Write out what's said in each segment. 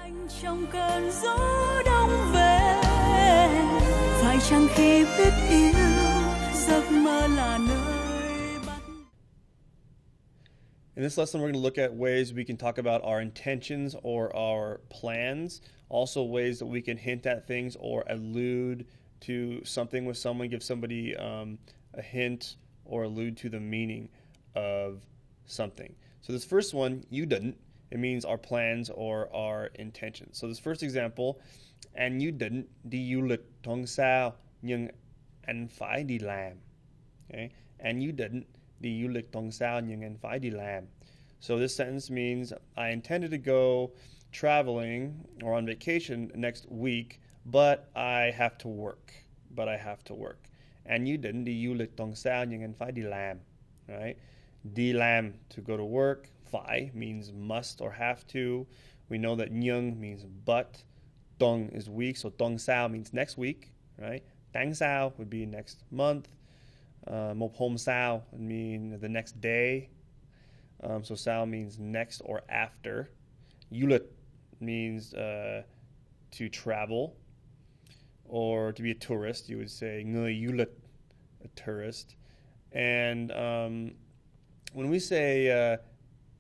Anh trong cơn gió đông về, phải chăng khi biết yêu, giấc mơ là nơi bắt. In this lesson, we're going to look at ways we can talk about our intentions or our plans, also ways that we can hint at things or allude to something with someone, give somebody a hint or allude to the meaning of something. So this first one, you didn't, it means our plans or our intentions. So this first example, anh you didn't đi du lịch tuần sau nhưng anh phải đi làm. Okay? And you didn't đi du lịch tuần sau nhưng anh phải đi làm. So this sentence means I intended to go traveling or on vacation next week, but I have to work. And you didn't đi du lịch tuần sau nhưng anh phải đi làm. Right? Đi làm, to go to work. Phải means must or have to. We know that nhưng means but. Tuần is week, so tuần sau means next week. Right? Tháng sau would be next month. Một hôm sau would mean the next day. So sau means next or after. Du lịch means to travel or to be a tourist. You would say người du lịch, a tourist. And when we say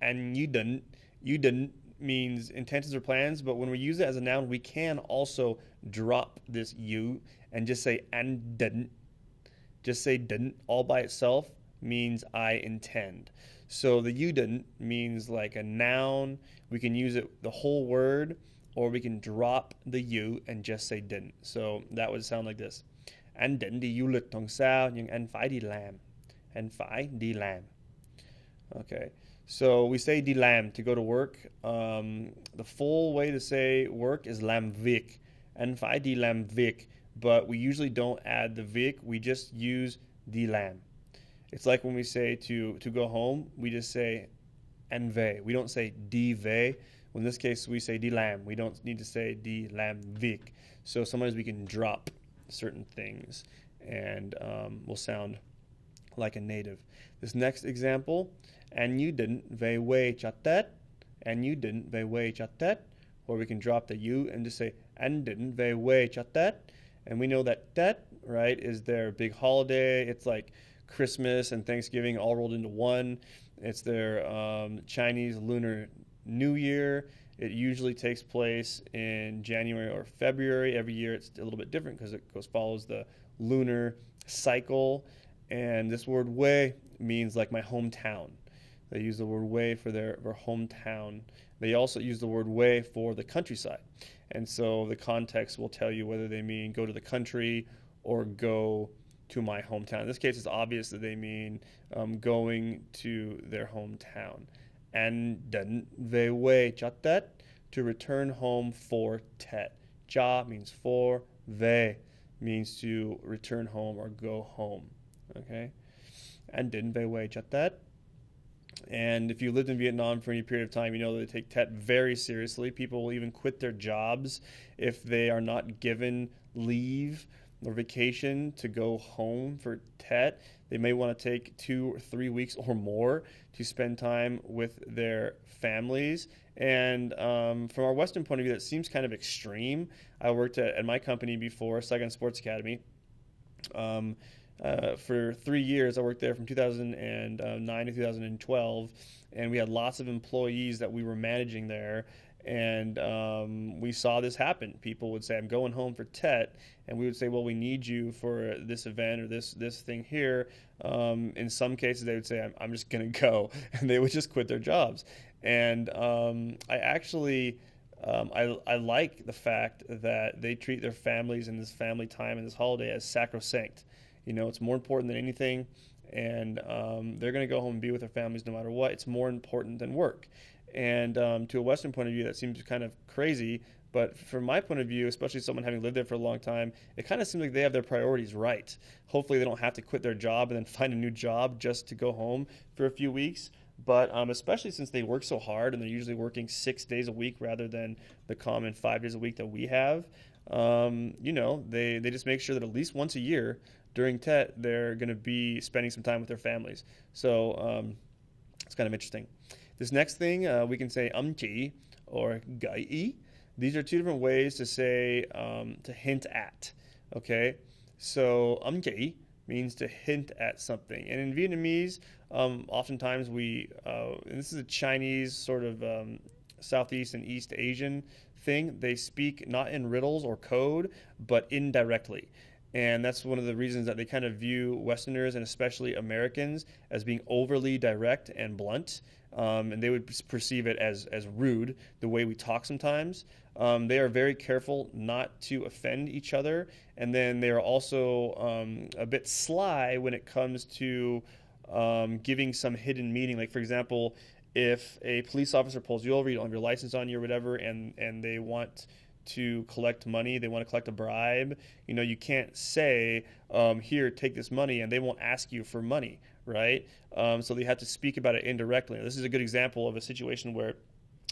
and you didn't means intentions or plans, but when we use it as a noun, we can also drop this you and just say and didn't. Just say didn't all by itself means I intend. So the you didn't means like a noun. We can use it the whole word, or we can drop the you and just say didn't. So that would sound like this. Anh định đi du lịch tuần sau nhưng anh phải đi làm. Anh phải đi làm. Okay. So we say đi làm to go to work. The full way to say work is làm việc. Anh phải đi làm việc. But we usually don't add the việc. We just use đi làm. It's like when we say to go home, we just say anh về. We don't say đi về. In this case, we say đi làm. We don't need to say đi làm việc. So sometimes we can drop certain things and we'll sound like a native. This next example, and you didn't về quê cho Tết. And you didn't về quê cho Tết. Or we can drop the you and just say anh định về quê cho Tết. And we know that Tet, right, is their big holiday. It's like Christmas and Thanksgiving all rolled into one. It's their Chinese Lunar New Year. It usually takes place in January or February. Every year it's a little bit different because it follows the lunar cycle. And this word way means like my hometown. They use the word way for their hometown. They also use the word way for the countryside. And so the context will tell you whether they mean go to the country or go to my hometown. In this case, it's obvious that they mean going to their hometown. And định về quê cho Tết, to return home for Tet. Cha means for, về means to return home or go home. Okay? And định về quê cho Tết. And if you lived in Vietnam for any period of time, you know that they take Tet very seriously. People will even quit their jobs if they are not given leave or vacation to go home for Tet. They may want to take 2 or 3 weeks or more to spend time with their families. And from our Western point of view, that seems kind of extreme. I worked at my company before, Saigon Sports Academy. For 3 years, I worked there from 2009 to 2012, and we had lots of employees that we were managing there, and we saw this happen. People would say, I'm going home for Tet, and we would say, well, we need you for this event or this thing here. In some cases, they would say, I'm just going to go, and they would just quit their jobs. And I actually... I like the fact that they treat their families and this family time and this holiday as sacrosanct. You know, it's more important than anything, and they're going to go home and be with their families no matter what. It's more important than work. And to a Western point of view, that seems kind of crazy, but from my point of view, especially someone having lived there for a long time, it kind of seems like they have their priorities right. Hopefully they don't have to quit their job and then find a new job just to go home for a few weeks. But especially since they work so hard and they're usually working 6 days a week rather than the common 5 days a week that we have, you know, they just make sure that at least once a year during Tet, they're going to be spending some time with their families. So it's kind of interesting. This next thing, we can say chỉ or gợi ý. These are two different ways to say, to hint at. Okay, so chỉ means to hint at something, and in Vietnamese, oftentimes and this is a Chinese sort of Southeast and East Asian thing. They speak not in riddles or code, but indirectly. And that's one of the reasons that they kind of view Westerners and especially Americans as being overly direct and blunt. And they would perceive it as rude, the way we talk sometimes. They are very careful not to offend each other. And then they are also a bit sly when it comes to giving some hidden meaning. Like, for example, if a police officer pulls you over, you don't have your license on you or whatever, and they want to collect money, they want to collect a bribe, you can't say, here, take this money, and they won't ask you for money, right? So they have to speak about it indirectly. This is a good example of a situation where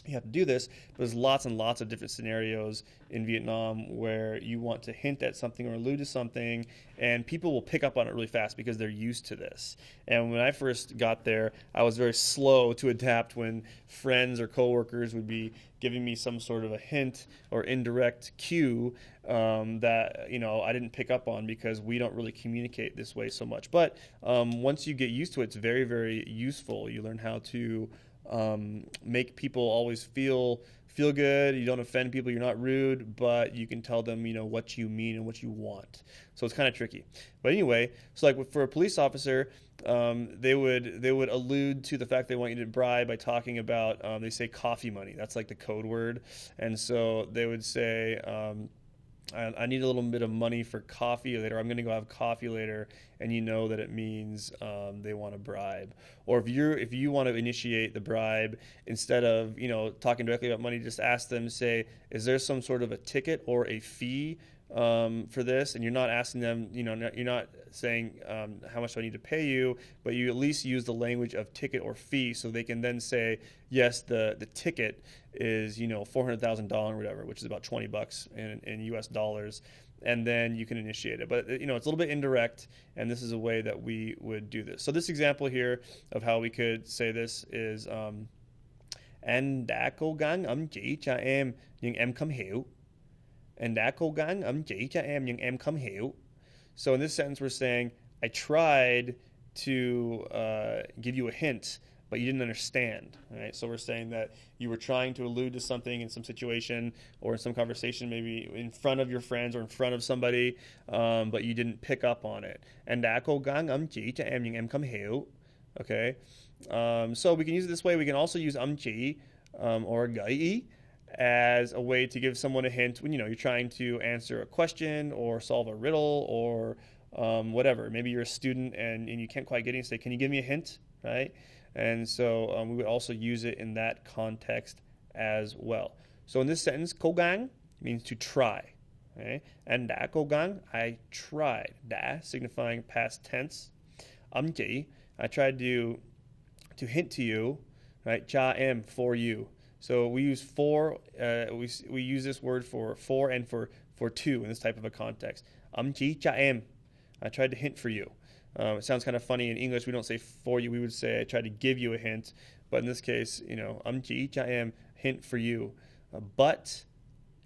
you have to do this, but there's lots and lots of different scenarios in Vietnam where you want to hint at something or allude to something, and people will pick up on it really fast because they're used to this. And when I first got there, I was very slow to adapt when friends or coworkers would be giving me some sort of a hint or indirect cue that I didn't pick up on because we don't really communicate this way so much. But once you get used to it, it's very, very useful. You learn how to make people always feel good. You don't offend people. You're not rude, but you can tell them, what you mean and what you want. So it's kind of tricky. But anyway, so like for a police officer, they would allude to the fact they want you to bribe by talking about, they say coffee money. That's like the code word. And so they would say, I need a little bit of money for coffee later. I'm going to go have coffee later, and that it means they want a bribe. Or if you want to initiate the bribe, instead of talking directly about money, just ask them, say, is there some sort of a ticket or a fee for this? And you're not asking them, you're not saying how much do I need to pay you, but you at least use the language of ticket or fee, so they can then say, yes, the ticket is $400,000 or whatever, which is about $20 in US dollars, and then you can initiate it. But it's a little bit indirect, and this is a way that we would do this. So this example here of how we could say this is anh đã cố gắng chỉ cho em nhưng em không hiểu. Anh đã cố gắng chỉ cho em nhưng em không hiểu. So in this sentence, we're saying, I tried to give you a hint, but you didn't understand. Right? So we're saying that you were trying to allude to something in some situation or in some conversation, maybe in front of your friends or in front of somebody, but you didn't pick up on it. And đã cố gắng chỉ cho em nhưng em không hiểu. Okay? So we can use it this way. We can also use chỉ or gợi ý as a way to give someone a hint when you're trying to answer a question or solve a riddle or whatever. Maybe you're a student and you can't quite get it, and say, can you give me a hint, right? And so we would also use it in that context as well. So in this sentence, cố gắng means to try. Okay? And đã cố gắng, I tried. Đã signifying past tense. Chỉ, I tried to hint to you, right? Cho em, for you. So we use for, we use this word for and for two in this type of a context. Chỉ cho em, I tried to hint for you. It sounds kind of funny in English. We don't say for you. We would say I tried to give you a hint. But in this case, chỉ cho em, hint for you. But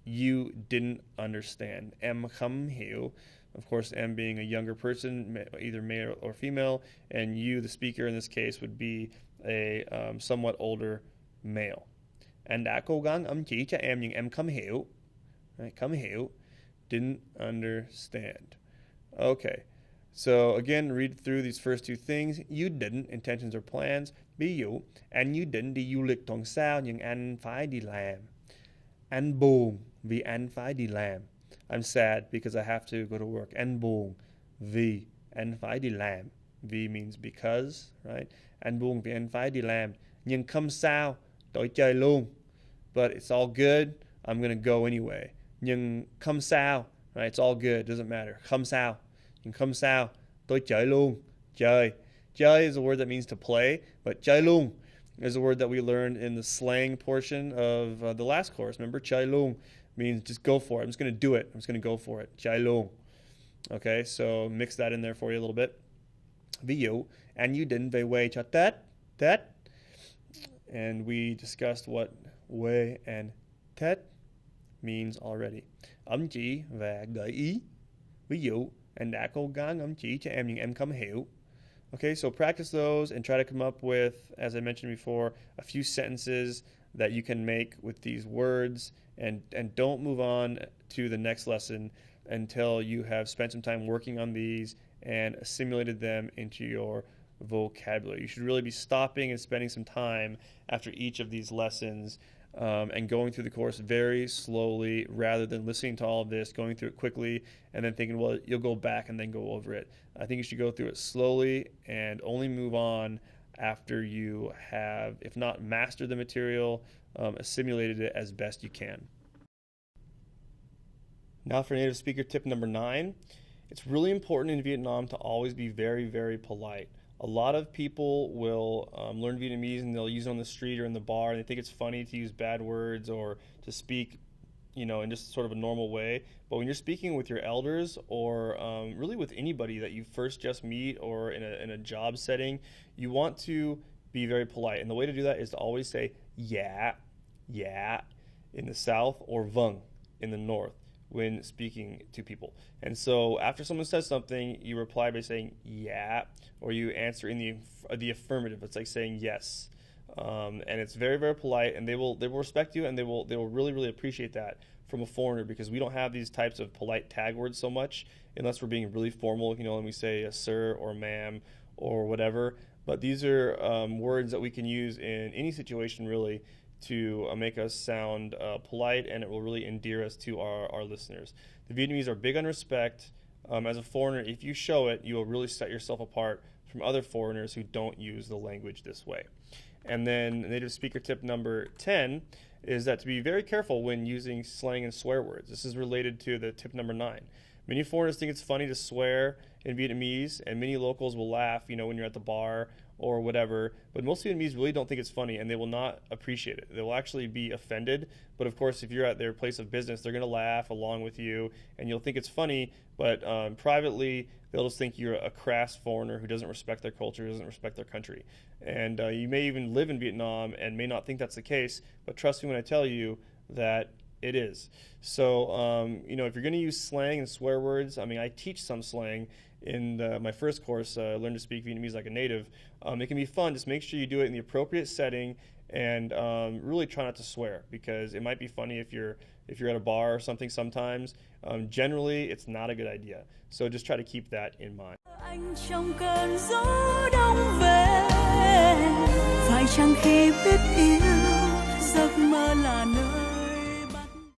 you didn't understand. Em không hiểu. Of course, em being a younger person, either male or female, and you, the speaker in this case, would be a somewhat older male. Anh đã cố gắng chỉ cho em nhưng em không hiểu. Right? Không hiểu. Didn't understand. Okay. So again, read through these first two things. You didn't, intentions or plans. Ví dụ, anh you didn't đi du lịch tuần sau nhưng anh phải đi làm. Anh buồn vì anh phải đi làm. I'm sad because I have to go to work. Anh buồn vì anh phải đi làm. Vì means because, right? Anh buồn vì anh phải đi làm. Nhưng không sao, tôi chơi luôn. But it's all good. I'm going to go anyway. Nhưng không sao, right? It's all good. Doesn't matter. Không sao. Nhưng không sao, tôi chơi luôn. Chơi. Chơi is a word that means to play, but chơi luôn is a word that we learned in the slang portion of the last course. Remember, chơi luôn means just go for it. I'm just going to do it. I'm just going to go for it. Chơi luôn. Okay, so mix that in there for you a little bit. Ví dụ, anh you didn't về quê cho Tết. Tết. And we discussed what quê and Tết means already. Âm chỉ và gợi ý. Ví dụ, anh đã cố gắng âm chỉ cho em nhưng em không hiểu. Okay, so practice those and try to come up with, as I mentioned before, a few sentences that you can make with these words, and don't move on to the next lesson until you have spent some time working on these and assimilated them into your vocabulary. You should really be stopping and spending some time after each of these lessons and going through the course very slowly rather than listening to all of this, going through it quickly, and then thinking, well, you'll go back and then go over it. I think you should go through it slowly and only move on after you have, if not mastered the material, assimilated it as best you can. Now for native speaker tip number 9. It's really important in Vietnam to always be very, very polite. A lot of people will learn Vietnamese and they'll use it on the street or in the bar, and they think it's funny to use bad words or to speak, in just sort of a normal way. But when you're speaking with your elders or really with anybody that you first just meet or in a job setting, you want to be very polite. And the way to do that is to always say yeah, yeah in the South or vâng in the North when speaking to people. And so after someone says something, you reply by saying yeah, or you answer in the affirmative. It's like saying yes. And it's very, very polite, and they will respect you, and they will really, really appreciate that from a foreigner, because we don't have these types of polite tag words so much unless we're being really formal, and we say sir or ma'am or whatever. But these are words that we can use in any situation really to make us sound polite, and it will really endear us to our listeners. The Vietnamese are big on respect. As a foreigner, if you show it, you will really set yourself apart from other foreigners who don't use the language this way. And then native speaker tip number 10 is that to be very careful when using slang and swear words. This is related to the tip number 9. Many foreigners think it's funny to swear in Vietnamese, and many locals will laugh, when you're at the bar or whatever. But most Vietnamese really don't think it's funny, and they will not appreciate it. They will actually be offended. But of course, if you're at their place of business, they're going to laugh along with you, and you'll think it's funny. But privately, they'll just think you're a crass foreigner who doesn't respect their culture, doesn't respect their country. And you may even live in Vietnam and may not think that's the case, but trust me when I tell you that it is. So, if you're going to use slang and swear words, I teach some slang in my first course, Learn to Speak Vietnamese Like a Native. It can be fun. Just make sure you do it in the appropriate setting, and really try not to swear, because it might be funny if you're at a bar or something sometimes. Generally, it's not a good idea. So just try to keep that in mind. Anh trong cơn gió đông về, phải chăng khi biết yêu giấc mơ là nơi